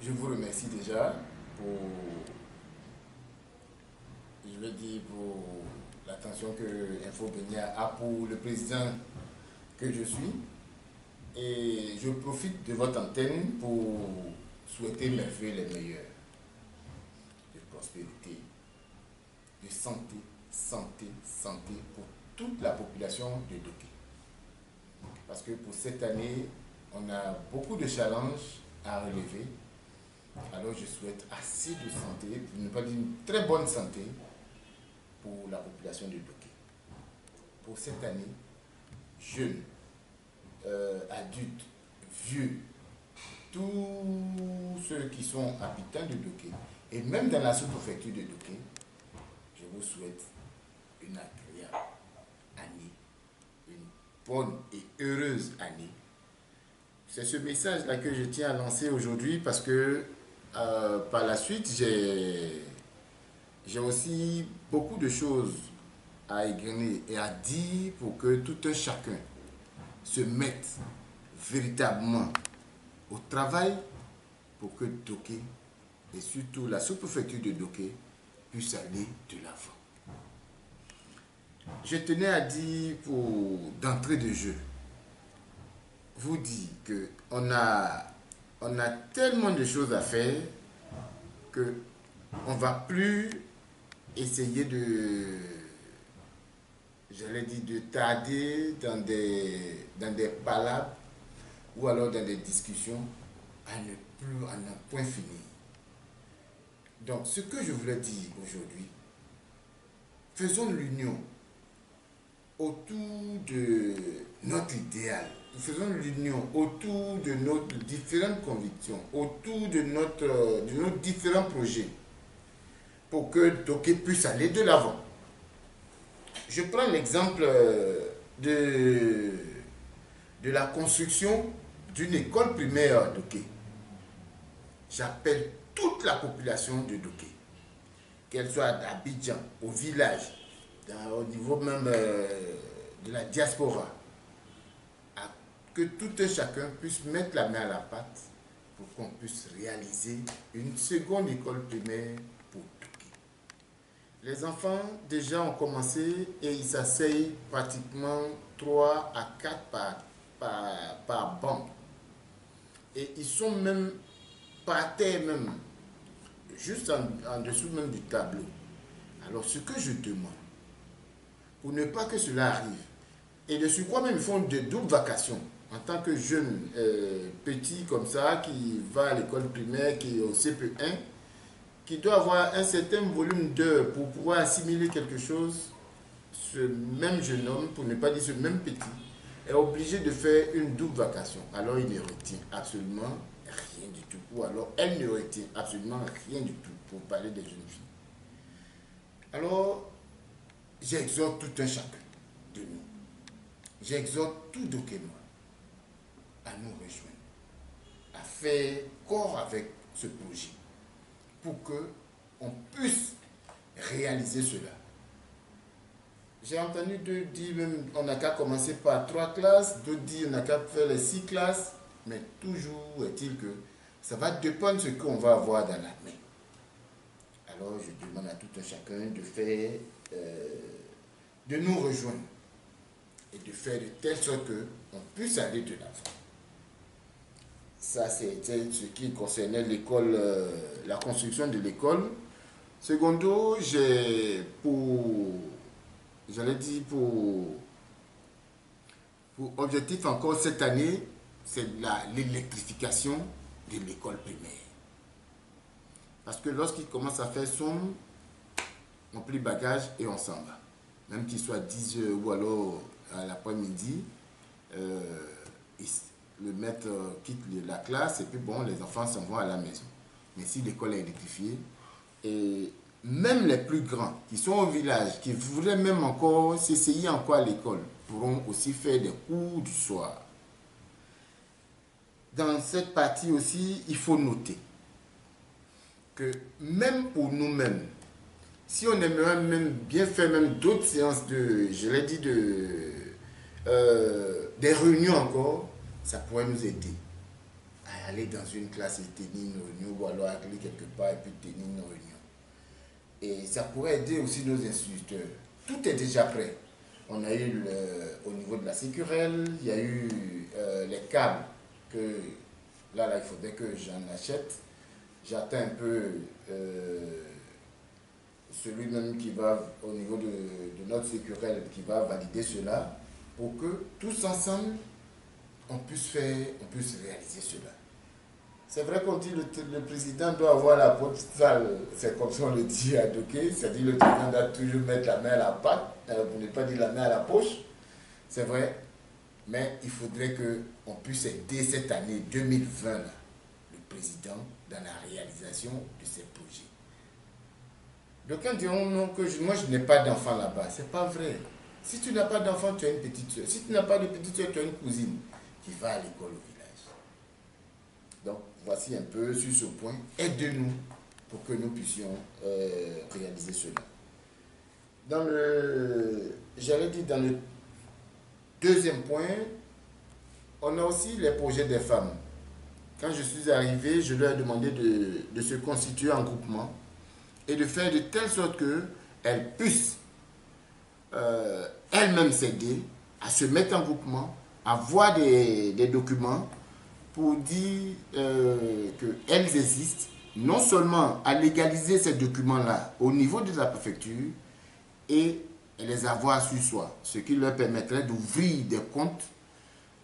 Je vous remercie déjà pour, je vais dire, pour l'attention que Info Benia a pour le président que je suis. Et je profite de votre antenne pour souhaiter mes vœux les meilleurs de prospérité, de santé, santé pour toute la population de Doké. Parce que pour cette année, on a beaucoup de challenges à relever. Alors je souhaite assez de santé, pour ne pas dire une très bonne santé, pour la population de Doké. Pour cette année, jeunes, adultes, vieux, tous ceux qui sont habitants de Doké, et même dans la sous-préfecture de Doké, je vous souhaite une agréable année, une bonne et heureuse année. C'est ce message-là que je tiens à lancer aujourd'hui parce que par la suite, j'ai aussi beaucoup de choses à égrener et à dire pour que tout un chacun se mette véritablement au travail pour que Doké et surtout la sous-préfecture de Doké puisse aller de l'avant. Je tenais à dire d'entrée de jeu, vous dire qu'on a tellement de choses à faire que on ne va plus essayer de tarder dans des palabres ou alors dans des discussions à n'en point finir. Donc, ce que je voulais dire aujourd'hui, faisons l'union autour de notre idéal. Faisons l'union autour de nos différentes convictions, autour de nos différents projets, pour que Doké puisse aller de l'avant. Je prends l'exemple de la construction d'une école primaire à Doké. J'appelle toute la population de Doké, qu'elle soit d'Abidjan, au village, au niveau même de la diaspora, que tout un chacun puisse mettre la main à la pâte pour qu'on puisse réaliser une seconde école primaire pour Doké. Les enfants déjà ont commencé et ils s'asseyent pratiquement 3 à 4 par banc. Et ils sont même par terre même, juste en dessous même du tableau. Alors ce que je demande, pour ne pas que cela arrive, et de surcroît même ils font de doubles vacations, en tant que jeune petit comme ça, qui va à l'école primaire, qui est au CP1, qui doit avoir un certain volume d'heures pour pouvoir assimiler quelque chose, ce même jeune homme, pour ne pas dire ce même petit, est obligé de faire une double vacation. Alors il ne retient absolument rien du tout. Ou alors elle ne retient absolument rien du tout pour parler des jeunes filles. Alors, j'exhorte tout un chacun de nous. J'exhorte tout Dokénois à nous rejoindre, à faire corps avec ce projet pour qu'on puisse réaliser cela. J'ai entendu d'autres dire même on n'a qu'à commencer par 3 classes, d'autres dire on n'a qu'à faire les 6 classes, mais toujours est-il que ça va dépendre de ce qu'on va avoir dans la main. Alors je demande à tout un chacun de faire, de nous rejoindre et de faire de telle sorte qu'on puisse aller de l'avant. Ça, c'était ce qui concernait l'école, la construction de l'école. Secondo, pour objectif encore cette année, c'est l'électrification de l'école primaire. Parce que lorsqu'il commence à faire sombre, on plie bagage et on s'en va. Même qu'il soit 10 heures ou alors à l'après-midi, le maître quitte la classe et puis bon, les enfants s'en vont à la maison. Mais si l'école est électrifiée, et même les plus grands qui sont au village, qui voudraient même encore s'essayer encore à l'école, pourront aussi faire des cours du soir. Dans cette partie aussi, il faut noter que même pour nous-mêmes, si on aimerait même bien faire même d'autres séances des réunions encore, ça pourrait nous aider. à aller dans une classe et tenir une réunion, ou alors aller quelque part et puis tenir une réunion. Et ça pourrait aider aussi nos instituteurs. Tout est déjà prêt. On a eu au niveau de la sécurelle, il y a eu les câbles que là, il faudrait que j'en achète. J'attends un peu celui-même qui va au niveau de notre sécurelle qui va valider cela pour que tous ensemble on puisse réaliser cela. C'est vrai qu'on dit que le président doit avoir la peau sale, c'est comme ça on le dit à Doké, c'est-à-dire le président doit toujours mettre la main à la pâte, pour ne pas dire la main à la poche, c'est vrai, mais il faudrait qu'on puisse aider cette année 2020, là, le président, dans la réalisation de ces projets. D'aucuns diront non, que moi je n'ai pas d'enfant là-bas, c'est pas vrai. Si tu n'as pas d'enfant, tu as une petite soeur. Si tu n'as pas de petite soeur, tu as une cousine qui va à l'école au village. Donc, voici un peu sur ce point. Aide-nous pour que nous puissions réaliser cela. J'allais dire dans le deuxième point, on a aussi les projets des femmes. Quand je suis arrivé, je leur ai demandé de se constituer en groupement et de faire de telle sorte qu'elles puissent elles-mêmes s'aider à se mettre en groupement, à voir des documents pour dire qu'elles existent, non seulement à légaliser ces documents-là au niveau de la préfecture et les avoir sur soi, ce qui leur permettrait d'ouvrir des comptes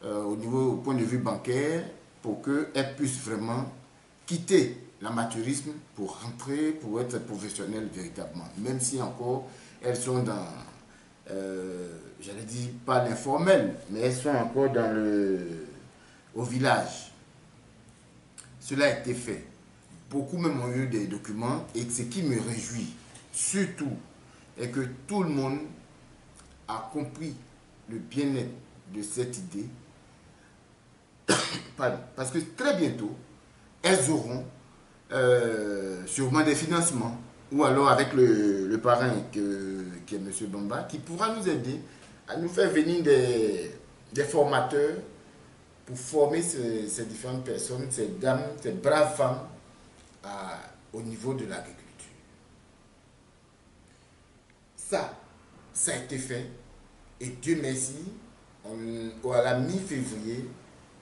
au point de vue bancaire pour qu'elles puissent vraiment quitter l'amateurisme pour rentrer, pour être professionnelles véritablement, même si encore elles sont dans, j'allais dire pas l'informel, mais elles sont encore au village. Cela a été fait. Beaucoup même ont eu des documents et ce qui me réjouit surtout est que tout le monde a compris le bien-être de cette idée. Parce que très bientôt, elles auront sûrement des financements ou alors avec le parrain qui est M. Bamba qui pourra nous aider à nous faire venir des formateurs pour former ces différentes personnes, ces dames, ces braves femmes au niveau de l'agriculture. Ça a été fait et Dieu merci, à la mi-février,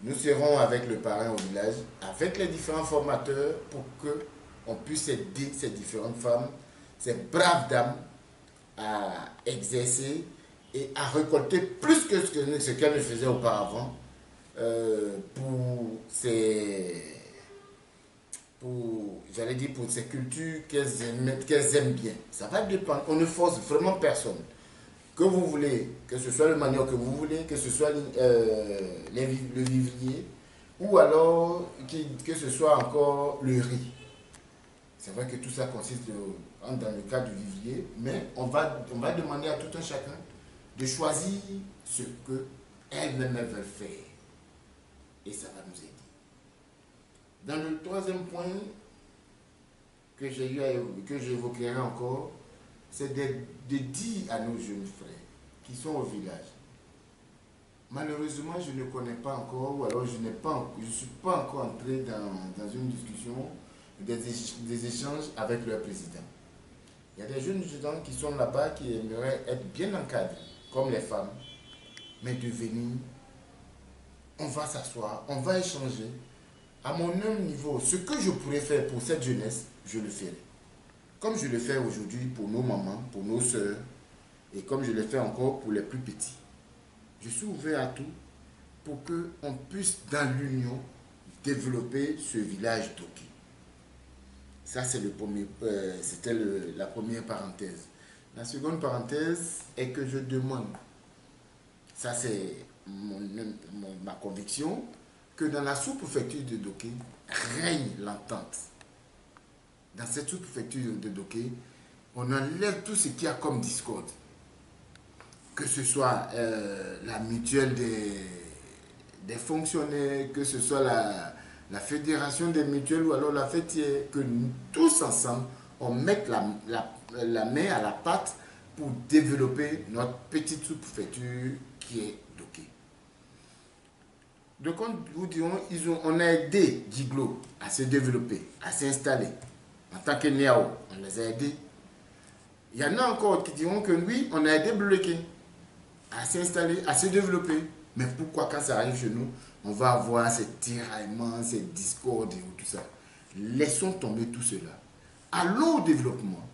nous serons avec le parrain au village, avec les différents formateurs pour qu'on puisse aider ces différentes femmes, ces braves dames à exercer et à récolter plus que ce qu'elles ne faisaient auparavant j'allais dire pour ces cultures qu'elles aiment bien. Ça va dépendre, on ne force vraiment personne. Que vous voulez, que ce soit le manioc que vous voulez, que ce soit le vivrier, ou alors que ce soit encore le riz. C'est vrai que tout ça consiste dans le cas du vivrier, mais on va demander à tout un chacun de choisir ce qu'elles-mêmes veulent faire. Et ça va nous aider. Dans le troisième point que j'évoquerai encore, c'est de dire à nos jeunes frères qui sont au village. Malheureusement, je ne connais pas encore, ou alors je ne suis pas encore entré dans une discussion, des échanges avec leur président. Il y a des jeunes gens qui sont là-bas qui aimeraient être bien encadrés, comme les femmes, mais de venir, on va s'asseoir, on va échanger. À mon humble niveau, ce que je pourrais faire pour cette jeunesse, je le ferai. Comme je le fais aujourd'hui pour nos mamans, pour nos sœurs, et comme je le fais encore pour les plus petits. Je suis ouvert à tout pour qu'on puisse, dans l'union, développer ce village d'Oké. Ça, c'est c'était la première parenthèse. La seconde parenthèse est que je demande, ça c'est ma conviction, que dans la sous-préfecture de Doké règne l'entente. Dans cette sous-préfecture de Doké, on enlève tout ce qu'il y a comme discorde. Que ce soit la mutuelle des fonctionnaires, que ce soit la fédération des mutuelles ou alors la fêtière, que nous, tous ensemble, on mette la main à la pâte pour développer notre petite sous-préfecture qui est Doké. Donc, nous dirons, on a aidé Giglo à se développer, à s'installer. En tant que Néao, on les a aidés. Il y en a encore qui diront que oui, on a aidé Bloqué à s'installer, à se développer. Mais pourquoi quand ça arrive chez nous, on va avoir ces tiraillements, ces discordes et tout ça? Laissons tomber tout cela. Allons au développement.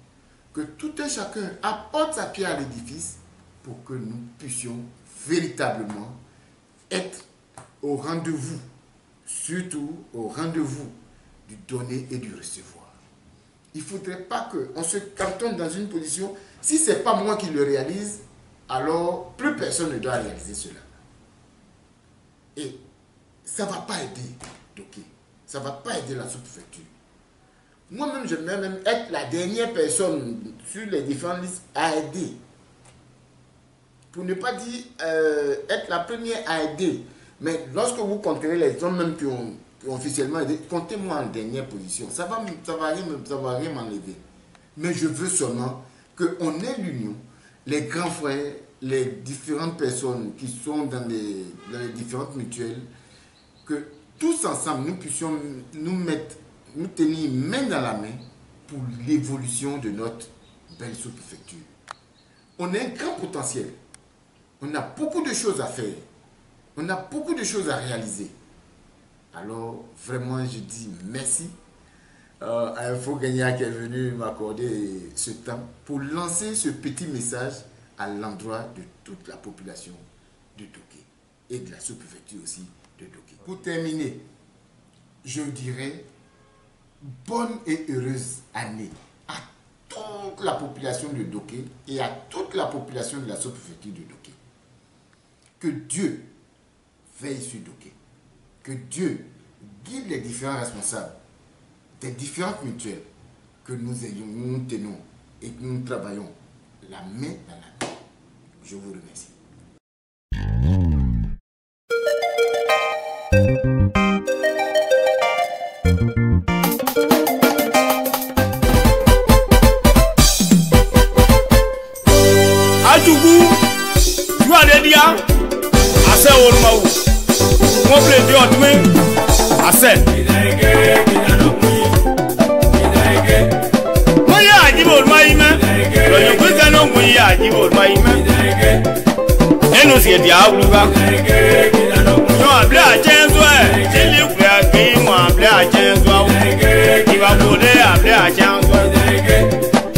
Que tout un chacun apporte sa pierre à l'édifice pour que nous puissions véritablement être au rendez-vous, surtout au rendez-vous du donner et du recevoir. Il ne faudrait pas qu'on se cantonne dans une position, si ce n'est pas moi qui le réalise, alors plus personne ne doit réaliser cela. Et ça ne va pas aider Doké, ça ne va pas aider la sous-préfecture. Moi-même, je vais même être la dernière personne sur les différentes listes à aider. Pour ne pas dire être la première à aider. Mais lorsque vous compterez les hommes même qui ont officiellement aidé, comptez-moi en dernière position. Ça va rien m'enlever. Mais je veux seulement qu'on ait l'union, les grands frères, les différentes personnes qui sont dans les différentes mutuelles, que tous ensemble nous puissions nous tenir main dans la main pour l'évolution de notre belle sous-préfecture. On a un grand potentiel. On a beaucoup de choses à faire. On a beaucoup de choses à réaliser. Alors, vraiment, je dis merci à Info Gagna qui est venu m'accorder ce temps pour lancer ce petit message à l'endroit de toute la population de Doké et de la sous-préfecture aussi de Doké. Pour terminer, je dirais bonne et heureuse année à toute la population de Doké et à toute la population de la sous-préfecture de Doké. Que Dieu veille sur Doké. Que Dieu guide les différents responsables des différentes mutuelles que nous tenons et que nous travaillons la main dans la main. Je vous remercie. Ajugu, tu as des dias, assez au Maou. Mon plaisir, tu m'es assez. Moya, Jibol Maïma, le Guzano Moya, Jibol Maïma. Et nous y diaouga. Non, appelé à 15 ouais. J'ai lu que qui m'a appelé à 15 ouais. Il va voler appelé à 15 ouais.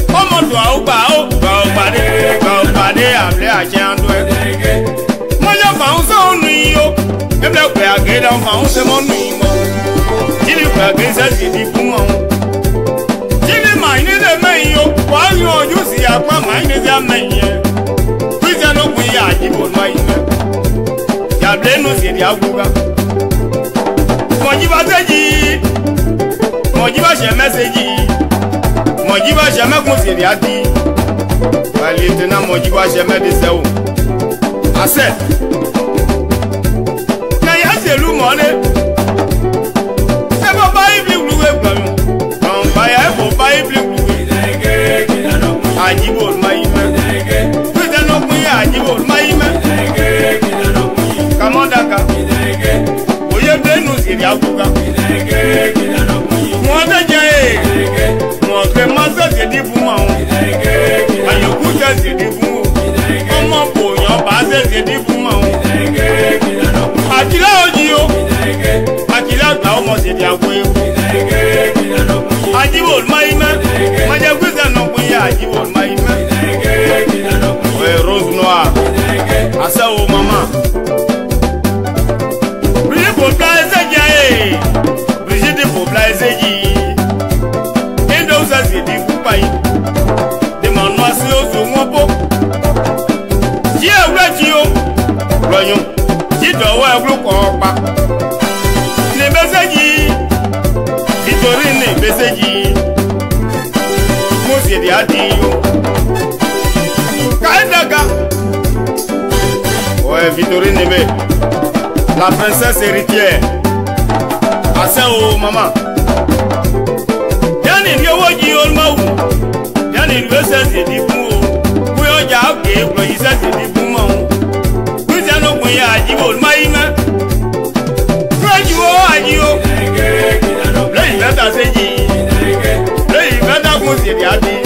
Comment toi ou pas, appelé à 15 ouais. Moi, j'ai pas un son nuyo. Et bien, que à guérir d'enfant, c'est mon nuyo. Il est pas que ça, c'est du bon. Il est maïné de maïyo. Quoi, you see, à quoi maïné de maïyo. Puis, il y a nos bouilles à Jibol maïné. Y'a nous c'est diabouga. Mon jiba seji, mon jiba jamais seji, mon jiba jamais conseillé à dire. Allez tenant mon jiba jamais de ça. Assez. N'ay'a c'est loup monnaie. C'est pas pas y blou blou. On va y aller pour pas y blou blou. À Jibol maïma. Putain non oui à Jibol maïma. Kamandaka, oye de nous c'est diabouga. Moi de Dieu, moi que ma soeur c'est du bon. Ayo kuta c'est du bon. Comment pour yon base c'est du bon. Akila odio, akila ka omo c'est diabouga. Ajibol maïma, maja kuta non kuya ajibol maïma. Ouais rose noire, asa o maman. Brigitte pour plaisir. Et donc ça c'est du coupaille. Demande-moi si au second pot. Qui est vrai Tio? Voyons. Qui doit voir le corps. Les Bességi. Victorine et Bességi. Moi c'est des adios. Kaedaka. Ouais, Victorine et Bé. La princesse héritière. Assez au maman. Yanni yo woji olmaou. Yanni le sese di fou. Kuyo ja oke ko yi sese di fou mo. Kuja no kun ya Jibol maima. se di adi.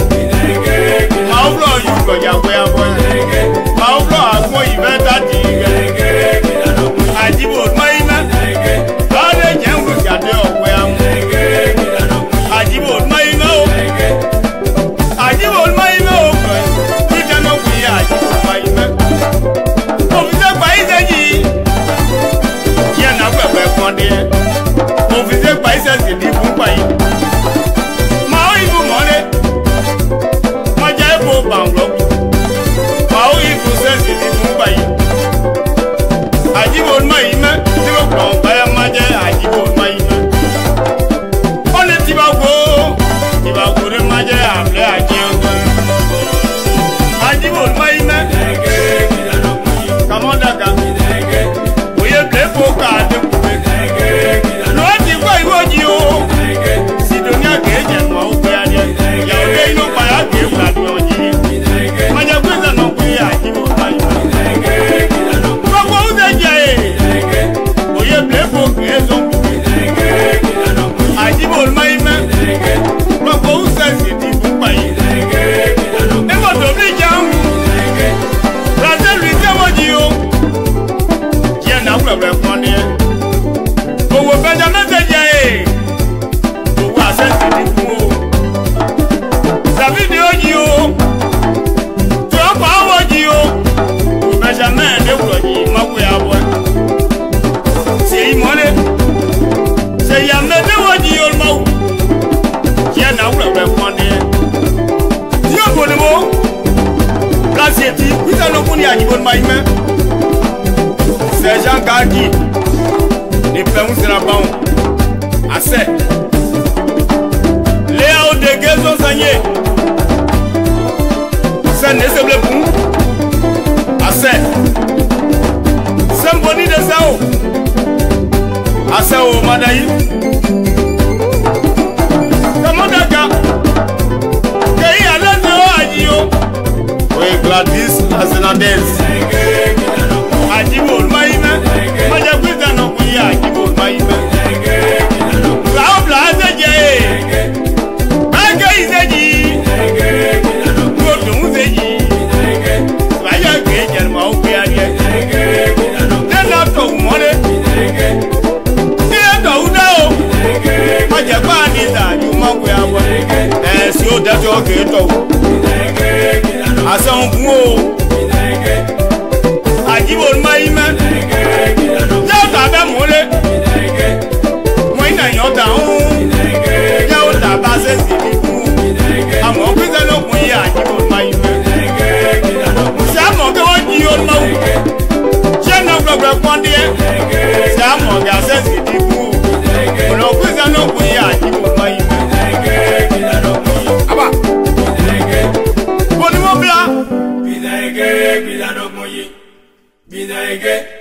Maublo yugo ya kwea kwea. Maublo akwo ibeta di. Ajibo maina. Ade nyengu jade okwea. Ajibo maina o. Ajibo maina o. Kita no kuya ajibo maina. Ofise pa iseji. Kia na pepe konde. Ofise pa iseji di kumpa yi. Mao ibu mone. Maja ebo banglo. Mao ibu sesi di kumpa yi. Ajibo maina. Tibo kwa mbaya maja ajibo maina. Ole tiba go re maja amle ajibo. Ajibo maina. Come on, Daka. We are playing for card. No, I think I want you. Sidonia Gage and Mauperia. You know, by a gift that you are. My brother, no, we are you. Come on, we are playing for Gazon. I give all my men. Propose it in my never to be young. Rather, we tell you. Now we're funny. Oh, we're better than that. Oh, I said to you. David, you. Drop our you. Measure man, they will be my way away. Say, money. Say, I'm not the one you know. Yeah, now we're funny. You're going to go. That's it. We don't know when you want my man. C'est Jean Gardi. Les pèmous c'est la banque. Assez. Léa de Gazon Sagné. C'est n'est-ce pas pour assez. C'est boni de Sao. Assez au Madaï. Comment d'accord? Pays à l'endroit. Oui, Gladys Azenadez. Ajibo maina, maja kwita no kuya ajibo maina. Laobla azeje, aga izeji, kodo uzeji. Maja kejer ma okuya ye. Nena to umore, niya to udao. Maja kwa niza yuma kuya wa. Si o dajo keto. Asa unguo. Ajibo maima, yauta be mole, moina yauta yauta base sibiku, amo kwita no kuya ajibo maima. Samo ke wonji yo no, chena gbagba kwande, samo ga se sibiku, ono kwita no kuya ajibo maima. Aba, boni mo bla, bidage, bidano moyi. Bidage.